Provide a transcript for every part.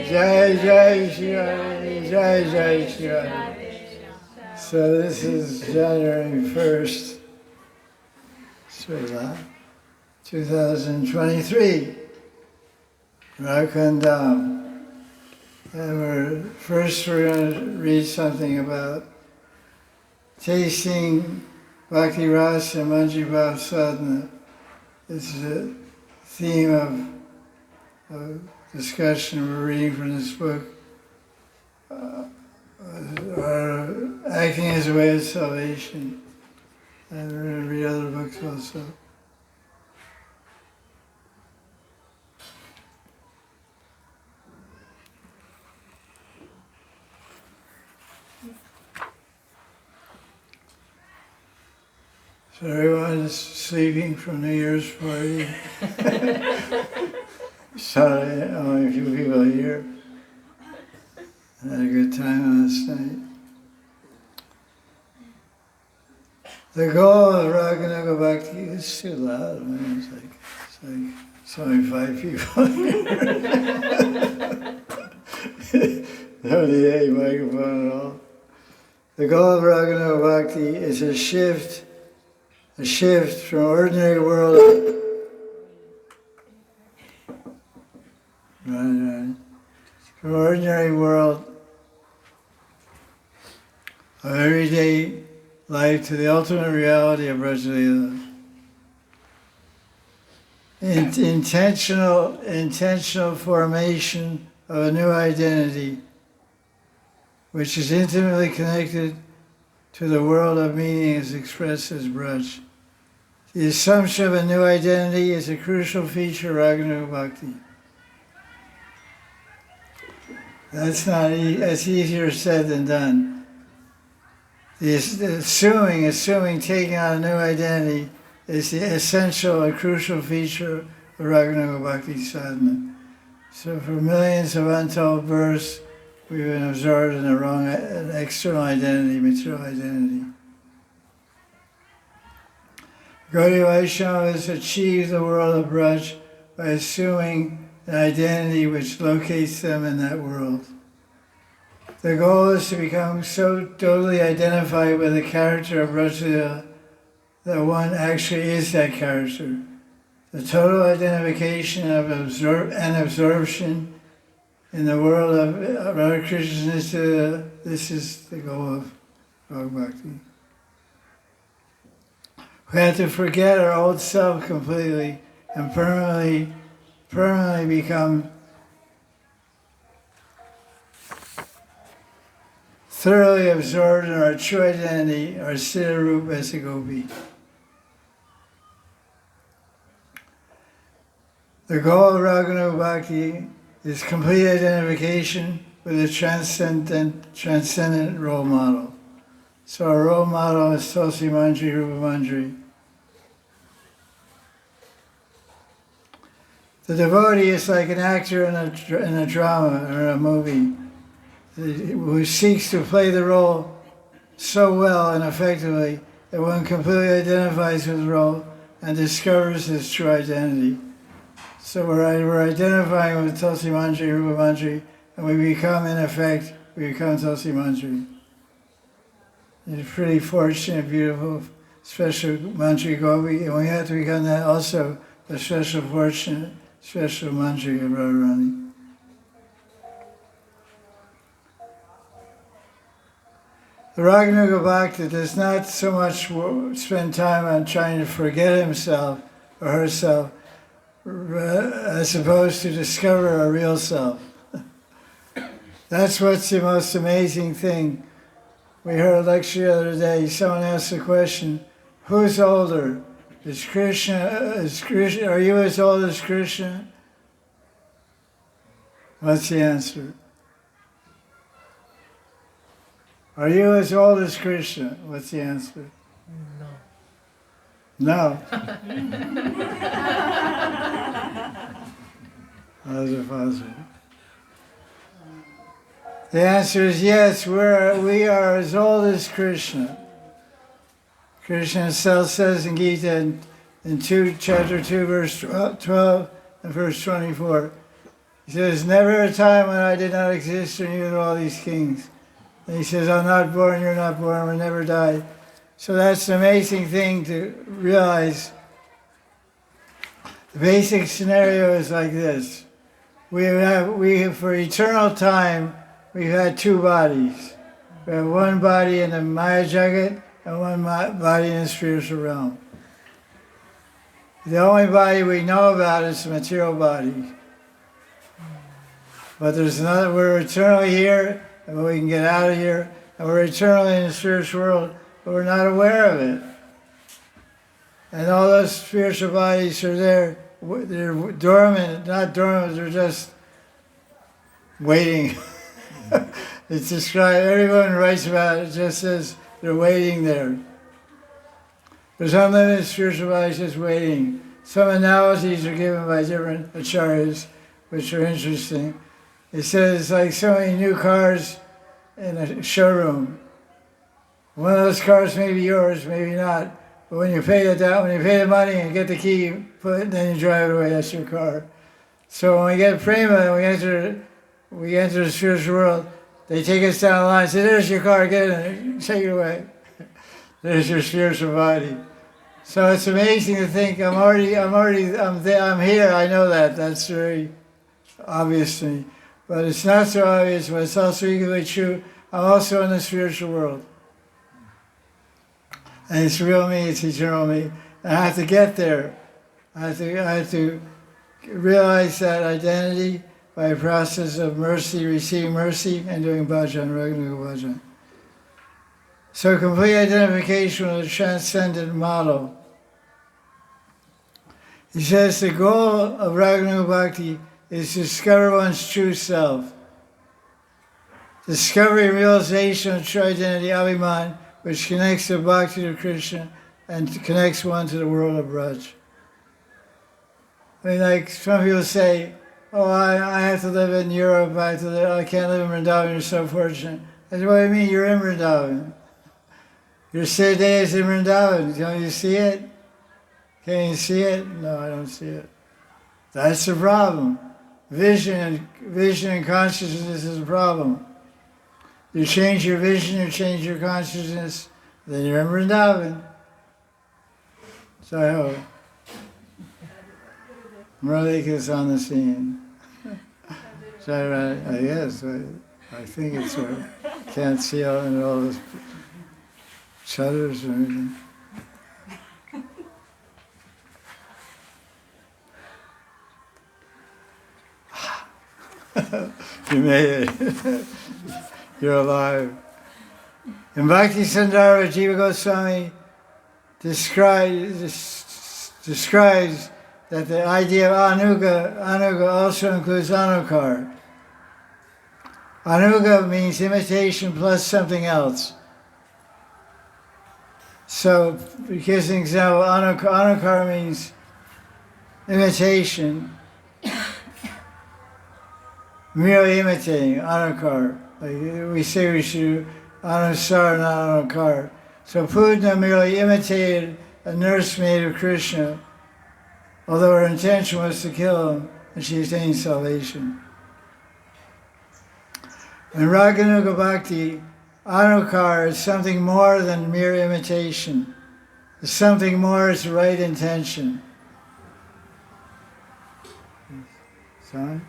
Jai Jai Sri Radhe, Jai Jai Sri Radhe. So this is January 1st, 2023, Rakandam. And we're going to read something about tasting Bhakti Ras and Manjari Bhav Sadhana. This is a theme of discussion we're reading from this book. Acting as a way of salvation. And we're going to read other books also. So everyone's sleeping from New Year's party. Sorry, only a few people here. I had a good time last night. The goal of Raganuga Bhakti is too loud. I mean, it's only 5 people here. No need any microphone at all. The goal of Raganuga Bhakti is a shift from ordinary world. From ordinary world of everyday life to the ultimate reality of Brajalila. Intentional formation of a new identity, which is intimately connected to the world of meaning as expressed as Braj. The assumption of a new identity is a crucial feature of Raganuga Bhakti. That's easier said than done. The assuming taking on a new identity is the essential and crucial feature of Raganuga Bhakti sadhana. So for millions of untold births, we've been absorbed in an external identity, material identity. Gaudiya Vaishnavas achieve the world of Braj by assuming an identity which locates them in that world. The goal is to become so totally identified with the character of Brajalila that one actually is that character. The total identification of absorption in the world of Radha Krishna's this is the goal of Bhakti. We have to forget our old self completely and permanently become thoroughly absorbed in our true identity, our Siddha Rupa as a gopi. The goal of Raganuga Bhakti is complete identification with a transcendent role model. So our role model is Tulsi Manjari, Rupa Manjari. The devotee is like an actor in a drama or a movie who seeks to play the role so well and effectively that one completely identifies with the role and discovers his true identity. So we're identifying with Tulsi Manjari, Rupa Manjari, and we become Tulsi Manjari. It's pretty fortunate, beautiful, special Manjari Gopi, and we have to become that also, a special fortunate, special Manjari of Radharani. The Raganuga Bhakta does not so much spend time on trying to forget himself or herself, as opposed to discover our real self. That's what's the most amazing thing. We heard a lecture the other day, someone asked the question, who's older? Is Krishna, are you as old as Krishna? What's the answer? Are you as old as Krishna? What's the answer? No. How's it possible? The answer is yes, we are as old as Krishna. Krishna himself says in Gita in chapter 2, verse 12 and verse 24, He says, never a time when I did not exist or neither all these kings. And he says, I'm not born, you're not born, we never died. So that's an amazing thing to realize. The basic scenario is like this. We have for eternal time, we've had two bodies. We have one body in the Maya Jagat and one body in the spiritual realm. The only body we know about is the material body. But there's another, we're eternally here, and we can get out of here, and we're eternally in the spiritual world, but we're not aware of it. And all those spiritual bodies are there, they're dormant, not dormant, they're just waiting. It's described, everyone writes about it, just says they're waiting there. There's unlimited spiritual bodies just waiting. Some analogies are given by different acharyas, which are interesting. It says it's like so many new cars in a showroom. One of those cars may be yours, maybe not. But when you pay the money and get the key, then you drive it away. That's your car. So when we get prema and we enter the spiritual world, they take us down the line and say, "There's your car. Get in it. Take it away. There's your spiritual body." So it's amazing to think I'm here. I know that. That's very obvious to me. But it's not so obvious, but it's also equally true. I'm also in the spiritual world. And it's real me, it's eternal me. And I have to get there. I have to realize that identity by a process of mercy, receiving mercy, and doing bhajan, Raganuga bhajan. So complete identification with a transcendent model. He says the goal of Raganuga Bhakti is to discover one's true self. Discovery and realization of true identity, Abhiman, which connects the Bhakti to Krishna and connects one to the world of Braj. I mean, like some people say, oh, I have to live in Europe, I can't live in Vrindavan, you're so fortunate. I said, what do you mean, you're in Vrindavan? Your Siddha is in Vrindavan, don't you see it? Can you see it? No, I don't see it. That's the problem. Vision and consciousness is a problem. You change your vision, you change your consciousness, then you're in Vrindavan. So I hope. Muralik is on the scene. So yes, I think it's right. Can't see all those shutters or anything. You made it. You're alive. In Bhakti Sandarbha, Jiva Goswami describes that the idea of anuga also includes anukar. Anuga means imitation plus something else. So, here's an example. Anukar means imitation. Merely imitating, anukar. Like we say we should do anusar, not anukar. So Pudna merely imitated a nursemaid of Krishna, although her intention was to kill him, and she attained salvation. In Raganuga Bhakti, anukar is something more than mere imitation. It's something more, it's the right intention. Son?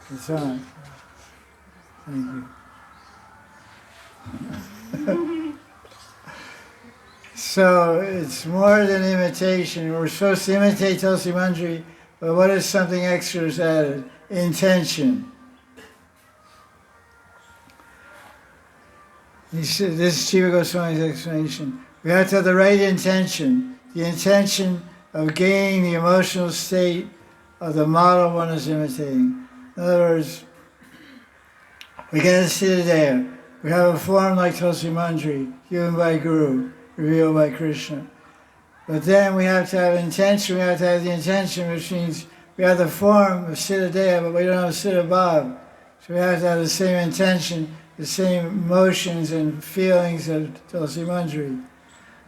It's on. Thank you. So it's more than imitation. We're supposed to imitate Tulsi Manjari, but what is something extra is added? Intention. This is Jiva Goswami's explanation. We have to have the right intention, the intention of gaining the emotional state of the model one is imitating. In other words, we get a siddha. We have a form like Tulsi Manjari, given by Guru, revealed by Krishna. But then we have to have intention, we have to have the intention, which means we have the form of siddha, but we don't have siddha bhav. So we have to have the same intention, the same emotions and feelings of Tulsi Manjari.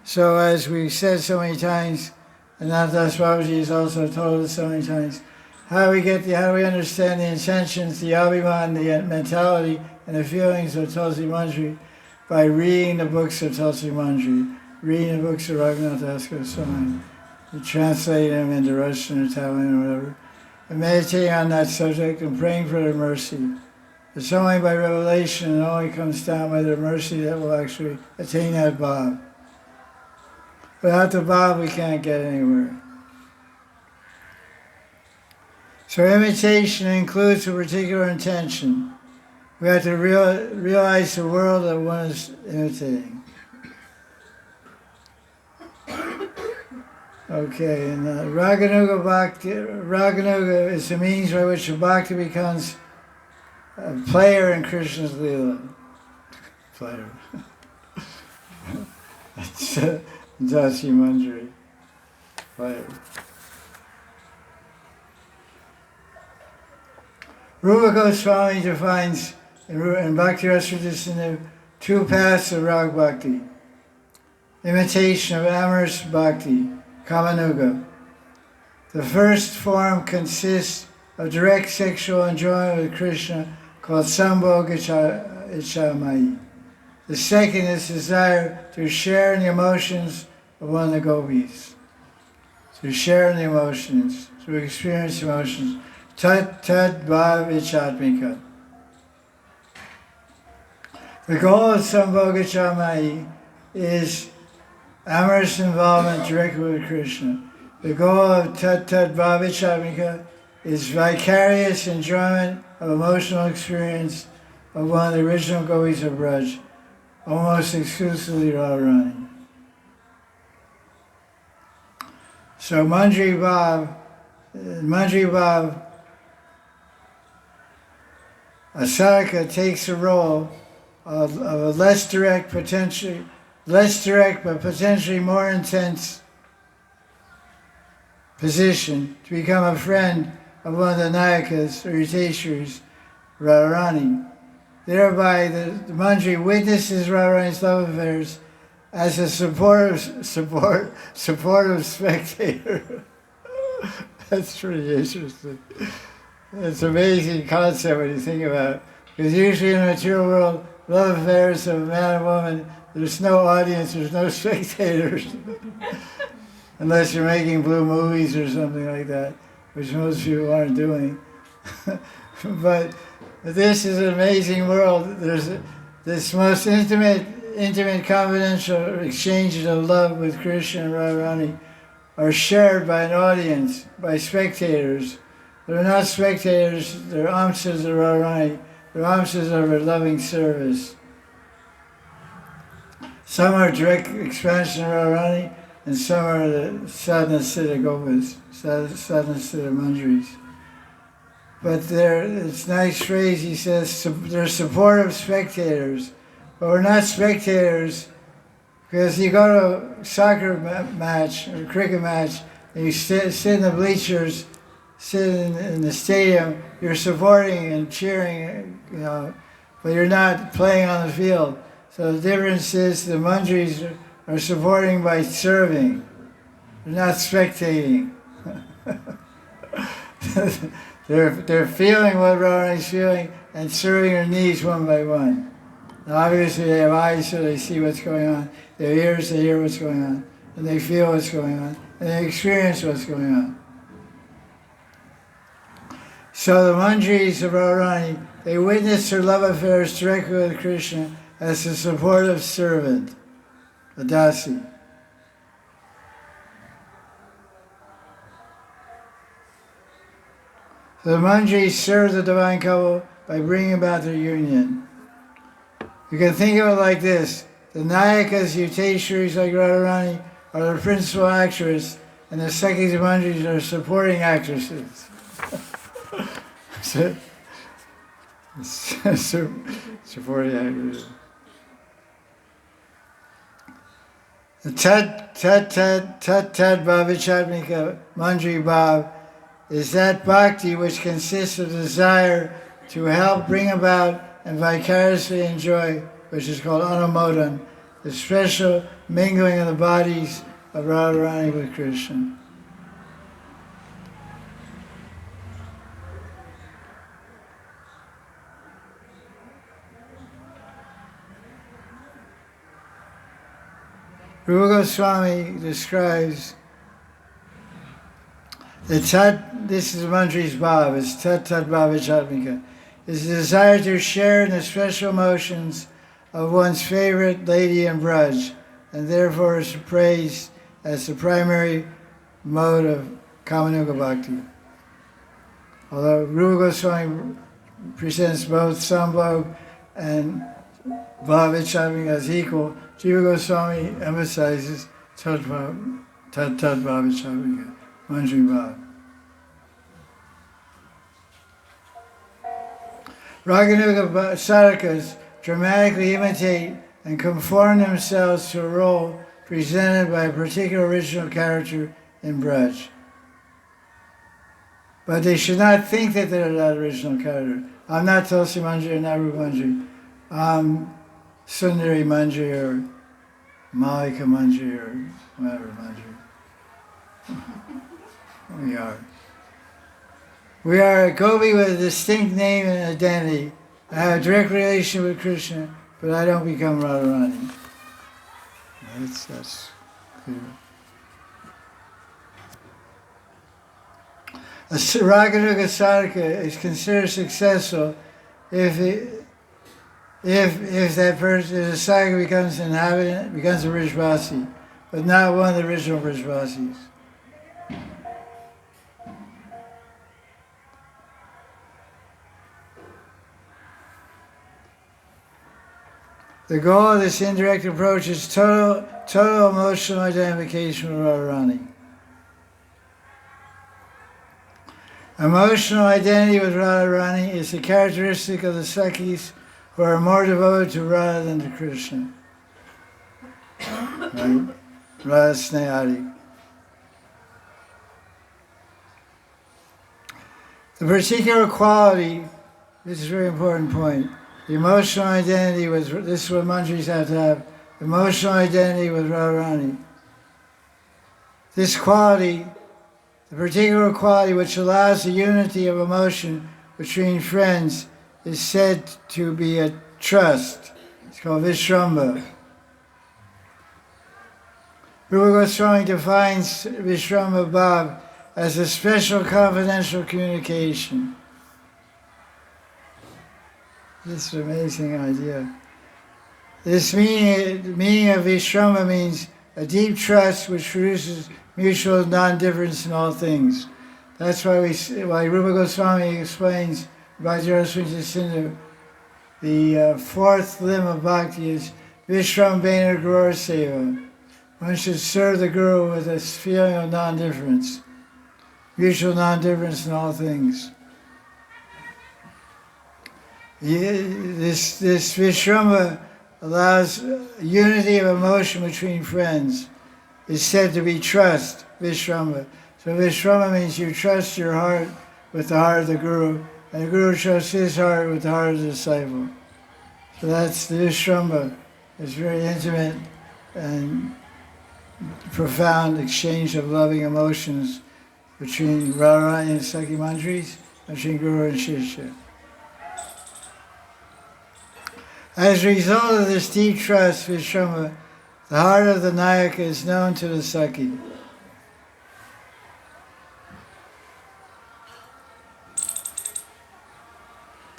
So as we said so many times, and Nathdas Babaji has also told us so many times, how do we understand the intentions, the abhiman, the mentality, and the feelings of Tulsi Manjari? By reading the books of Tulsi Manjari, reading the books of Raghunath Das Goswami, translating them into Russian, Italian, or whatever, and meditating on that subject and praying for their mercy. It's only by revelation, it only comes down by their mercy that we'll actually attain that bhav. Without the bhav, we can't get anywhere. So imitation includes a particular intention. We have to realize the world that one is imitating. Okay, and Raganuga Bhakti, Raganuga is the means by which the Bhakti becomes a player in Krishna's Leela. Player. That's Tulsi Manjari. Player. Rupa Goswami defines in Bhakti Ras two paths of Rag Bhakti. Imitation of amorous Bhakti, Kamanuga. The first form consists of direct sexual enjoyment with Krishna called Sambhoga Ichamai. The second is desire to share in the emotions of one of the gopis. To share in the emotions, to experience emotions. Tat bhav ichatmika. The goal of Sambhoga Ichamai is amorous involvement directly with Krishna. The goal of Tat bhav ichatmika is vicarious enjoyment of emotional experience of one of the original gopis of Braj, almost exclusively Radharani. So Manjari Bhav, a sadhaka takes a role of a less direct but potentially more intense position to become a friend of one of the nayakas or yateshwaris, Radharani. Thereby, the Manjari witnesses Radharani's love affairs as a supportive spectator. That's pretty interesting. It's an amazing concept when you think about it. Because usually in the material world, love affairs of a man and woman, there's no audience, there's no spectators. Unless you're making blue movies or something like that, which most people aren't doing. But this is an amazing world. There's this most intimate, confidential exchanges of love with Krishna and Radharani are shared by an audience, by spectators. They're not spectators, they're amsas of Radharani. They're amsas of her loving service. Some are direct expansion of Radharani, and some are the sadhana siddha gopas, sadhana siddha manjaris. But it's a nice phrase, he says, they're supportive spectators. But we're not spectators, because you go to a soccer match or a cricket match, and you sit in the bleachers, sit in the stadium, you're supporting and cheering, but you're not playing on the field. So the difference is the Manjaris are supporting by serving. They're not spectating. They're feeling what Radharani's feeling and serving her needs one by one. Now obviously they have eyes so they see what's going on. They have ears, they hear what's going on. And they feel what's going on. And they experience what's going on. So the Manjaris of Radharani, they witness her love affairs directly with Krishna as a supportive servant, a dasi. So the Manjaris serve the divine couple by bringing about their union. You can think of it like this. The nayakas, yateshwaris like Radharani, are the principal actress, and the Sakhis and Manjaris are supporting actresses. Supporting actresses. The tat bhavichatmika Manjari Bhav is that bhakti which consists of desire to help bring about and vicariously enjoy, which is called Anumodan, the special mingling of the bodies of Radharani with Krishna. Rupa Goswami describes the this is Manjari's Bhav, it's Tat Bhavichatmika, is the desire to share in the special emotions of one's favorite lady in Braj, and therefore is praised as the primary mode of Kamanuga Bhakti. Although Rupa Goswami presents both Sambhog and Bhavichatmika as equal, Jiva Goswami emphasizes Tat Bhavichatmika, Manjari Bhav. Raganuga sadhakas dramatically imitate and conform themselves to a role presented by a particular original character in Braj. But they should not think that they're that original character. I'm not Tulsi Manjari, not Rupa Manjari. I'm Sundari Manjari or Malika Manjari or whatever Manjari. We are. We are a Gopi with a distinct name and identity. I have a direct relation with Krishna, but I don't become Radharani. That's clear. A Raganuga sadhaka is considered successful if that person, if the sadhaka becomes an inhabitant, becomes a Brijvasi, but not one of the original Brijvasis. The goal of this indirect approach is total emotional identification with Radharani. Emotional identity with Radharani is a characteristic of the Sakhis who are more devoted to Radha than to Krishna. Right? Radha Snehadi. The particular quality, this is a very important point, the emotional identity with, this is what Manjaris have to have, emotional identity with Radharani. This quality, the particular quality which allows the unity of emotion between friends, is said to be a trust. It's called Vishramba. Rupa Goswami defines Vishramba Bhav as a special confidential communication. This is an amazing idea. This meaning of Vishramba means a deep trust which produces mutual non-difference in all things. That's why Rupa Goswami explains Bhakti Ras Sindhu, the fourth limb of bhakti is Vishrambena Gurur Seva. One should serve the Guru with a feeling of non-difference, mutual non-difference in all things. This Vishramba allows unity of emotion between friends. It's said to be trust, Vishramba. So Vishramba means you trust your heart with the heart of the Guru, and the Guru trusts his heart with the heart of the disciple. So that's the Vishramba. It's very intimate and profound exchange of loving emotions between Radharani and Sakhi Manjaris, between Guru and Shishya. As a result of this deep trust, Vishramba, the heart of the Nayaka is known to the Sakhi.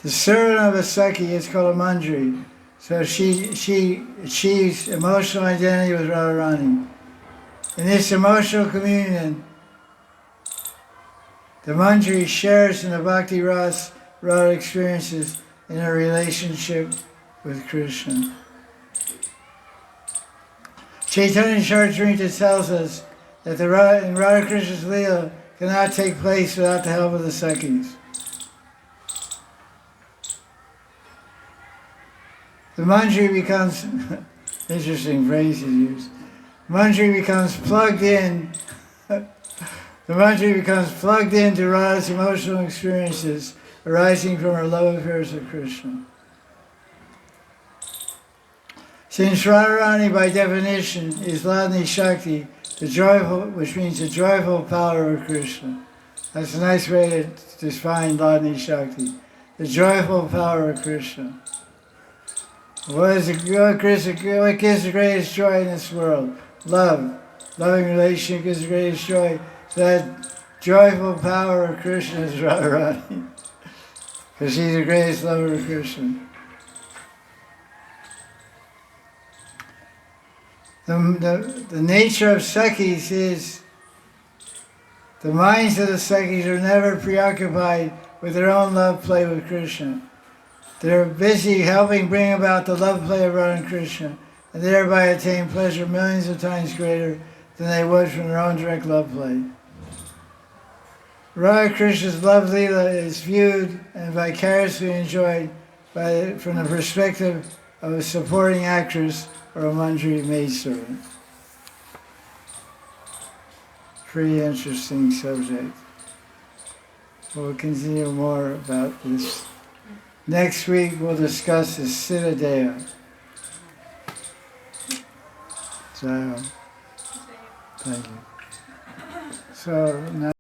The servant of a Sakhi is called a Manjari. So she achieves emotional identity with Radharani. In this emotional communion, the Manjari shares in the Bhakti Ras Radha experiences in her relationship with Krishna. Chaitanya Charitamrita tells us that in Radha Krishna's Leela cannot take place without the help of the Sakhis. The Manjari becomes, interesting phrase you use, Manjari becomes plugged in, the Manjari becomes plugged into Radha's emotional experiences arising from her love affairs with Krishna. Since Radharani by definition is Ladni Shakti, the joyful, which means the joyful power of Krishna. That's a nice way to define Ladni Shakti, the joyful power of Krishna. What gives the greatest joy in this world? love. Loving relationship gives the greatest joy. That joyful power of Krishna is Radharani. Because he's the greatest lover of Krishna. The nature of Sakhis is the minds of the Sakhis are never preoccupied with their own love play with Krishna. They're busy helping bring about the love play of Radha and Krishna, and thereby attain pleasure millions of times greater than they would from their own direct love play. Radha Krishna's love lila is viewed and vicariously enjoyed from the perspective of a supporting actress or a Manjari maidservant. Pretty interesting subject. We'll continue more about this. Next week we'll discuss the Siddhadeha. So, thank you. So now